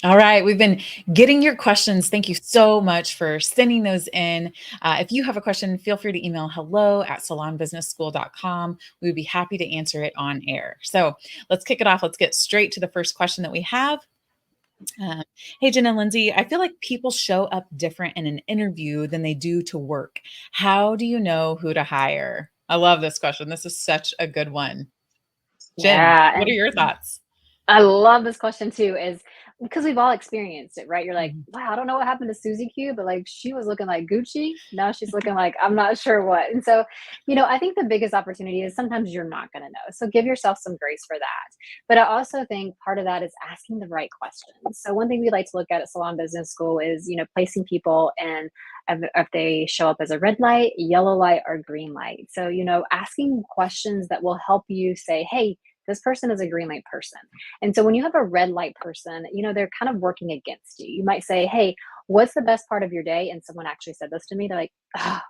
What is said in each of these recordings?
All right, we've been getting your questions. Thank you so much for sending those in. If you have a question, feel free to email hello@salonbusinessschool.com. We would be happy to answer it on air. So let's kick it off. Let's get straight to the first question that we have. Uh, hey, Jen and Lindsay, I feel like people show up different in an interview than they do to work. How do you know who to hire? I love this question. This is such a good one. Jen, Yeah, what are and your thoughts? I love this question too, is because we've all experienced it, right? You're like, Mhm. wow, I don't know what happened to Susie Q, but like she was looking like Gucci. Now she's looking like I'm not sure what. And so, I think the biggest opportunity is sometimes you're not going to know. So give yourself some grace for that. But I also think part of that is asking the right questions. So one thing we like to look at Salon Business School is, placing people in if they show up as a red light, yellow light, or green light. So, asking questions that will help you say, hey, this person is a green light person. And so when you have a red light person, they're kind of working against you. You might say, hey, what's the best part of your day? And someone actually said this to me. They're like,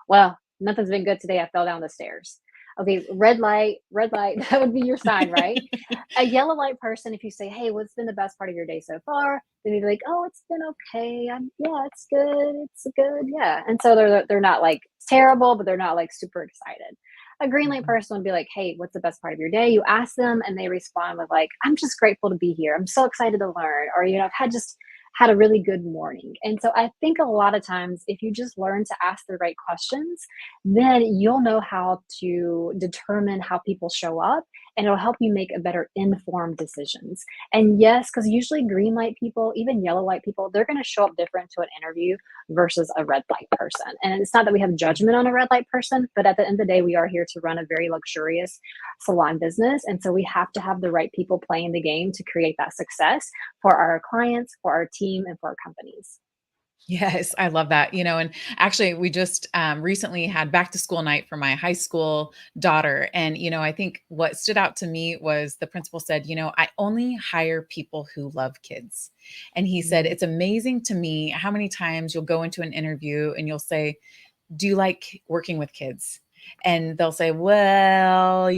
well, nothing's been good today. I fell down the stairs. Okay, red light, that would be your sign, right? A yellow light person, if you say, hey, what's been the best part of your day so far? Then they'd be like, oh, it's been okay. Yeah, it's good. It's good. Yeah. And so they're not like terrible, but they're not like super excited. A green light Mhm. person would be like, hey, what's the best part of your day? You ask them and they respond with like, I'm just grateful to be here. I'm so excited to learn. Or, I've had a really good morning. And so I think a lot of times if you just learn to ask the right questions, then you'll know how to determine how people show up, and it'll help you make a better informed decisions. And yes, because usually green light people, even yellow light people, they're going to show up different to an interview versus a red light person. And it's not that we have judgment on a red light person, but at the end of the day, we are here to run a very luxurious salon business. And so we have to have the right people playing the game to create that success for our clients, for our team, and for our companies. Yes, I love that. And actually, we just recently had back to school night for my high school daughter. And, I think what stood out to me was the principal said, I only hire people who love kids. And he said, Mm. it's amazing to me how many times you'll go into an interview and you'll say, do you like working with kids? And they'll say, well,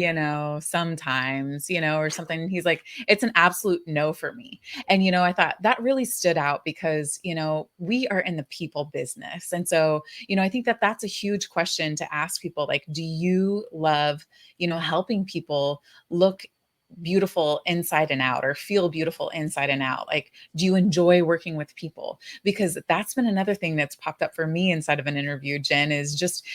sometimes, or something. He's like, it's an absolute no for me. And, I thought that really stood out because, we are in the people business. And so, I think that that's a huge question to ask people like, do you love, helping people look beautiful inside and out or feel beautiful inside and out? Like, do you enjoy working with people? Because that's been another thing that's popped up for me inside of an interview, Jen, is just,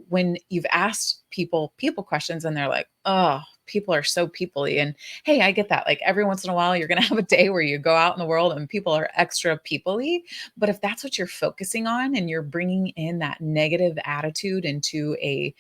when you've asked people questions and they're like, oh, people are so peoply. And hey, I get that. Like every once in a while, you're going to have a day where you go out in the world and people are extra peoply. But if that's what you're focusing on and you're bringing in that negative attitude into a,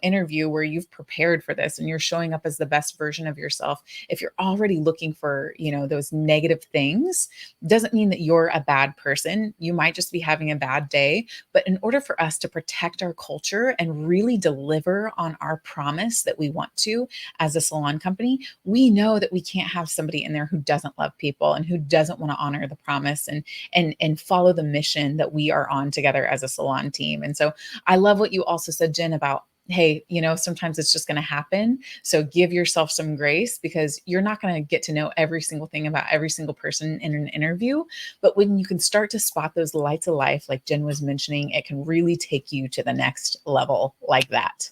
interview where you've prepared for this and you're showing up as the best version of yourself, if you're already looking for, those negative things, doesn't mean that you're a bad person. You might just be having a bad day. But in order for us to protect our culture and really deliver on our promise that we want to as a salon company, we know that we can't have somebody in there who doesn't love people and who doesn't want to honor the promise and follow the mission that we are on together as a salon team. And so I love what you also said, Jen, about hey, sometimes it's just going to happen. So give yourself some grace because you're not going to get to know every single thing about every single person in an interview. But when you can start to spot those lights of life, like Jen was mentioning, it can really take you to the next level like that.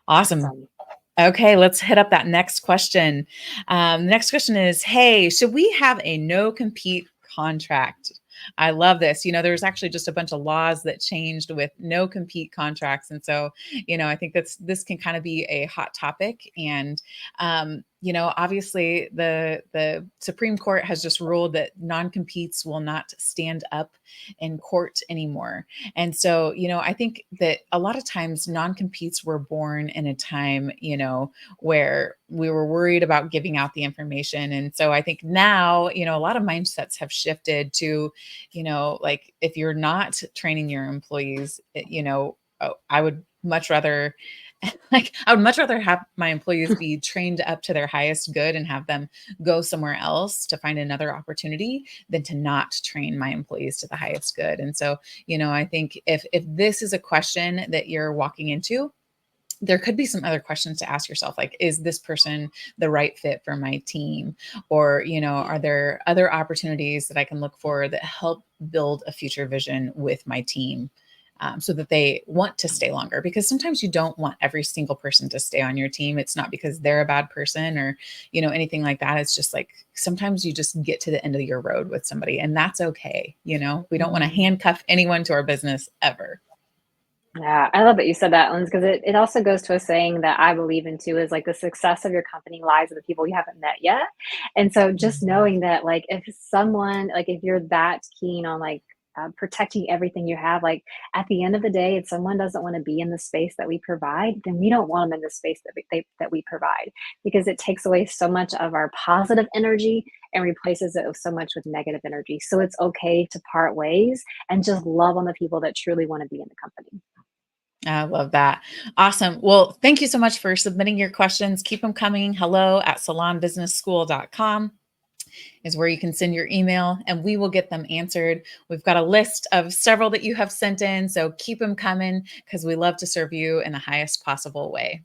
Awesome. Awesome. Okay, let's hit up that next question. Next question is, hey, should we have a no compete contract? I love this. There's actually just a bunch of laws that changed with no compete contracts. And so, I think this can kind of be a hot topic. And obviously the Supreme Court has just ruled that non-competes will not stand up in court anymore. And so, I think that a lot of times non-competes were born in a time, where we were worried about giving out the information. And so I think now, a lot of mindsets have shifted to, like if you're not training your employees, I would much rather like I would much rather have my employees be trained up to their highest good and have them go somewhere else to find another opportunity than to not train my employees to the highest good. And so, I think if this is a question that you're walking into, there could be some other questions to ask yourself, like, is this person the right fit for my team? Or, are there other opportunities that I can look for that help build a future vision with my team? So that they want to stay longer, because sometimes you don't want every single person to stay on your team. It's not because they're a bad person or anything like that. It's just like sometimes you just get to the end of your road with somebody, and that's okay. We don't want to Mhm. handcuff anyone to our business ever. Yeah, I love that you said that, Lens, because it also goes to a saying that I believe in too is like the success of your company lies in the people you haven't met yet. And so just Mhm. knowing that, like, if someone, like, if you're that keen on like protecting everything you have, like at the end of the day, if someone doesn't want to be in the space that we provide, then we don't want them in the space that we provide, because it takes away so much of our positive energy and replaces it with so much with negative energy. So it's okay to part ways and just love on the people that truly want to be in the company. I love that. Awesome. Well, thank you so much for submitting your questions. Keep them coming. Hello at salonbusinessschool.com is where you can send your email and we will get them answered. We've got a list of several that you have sent in. So keep them coming because we love to serve you in the highest possible way.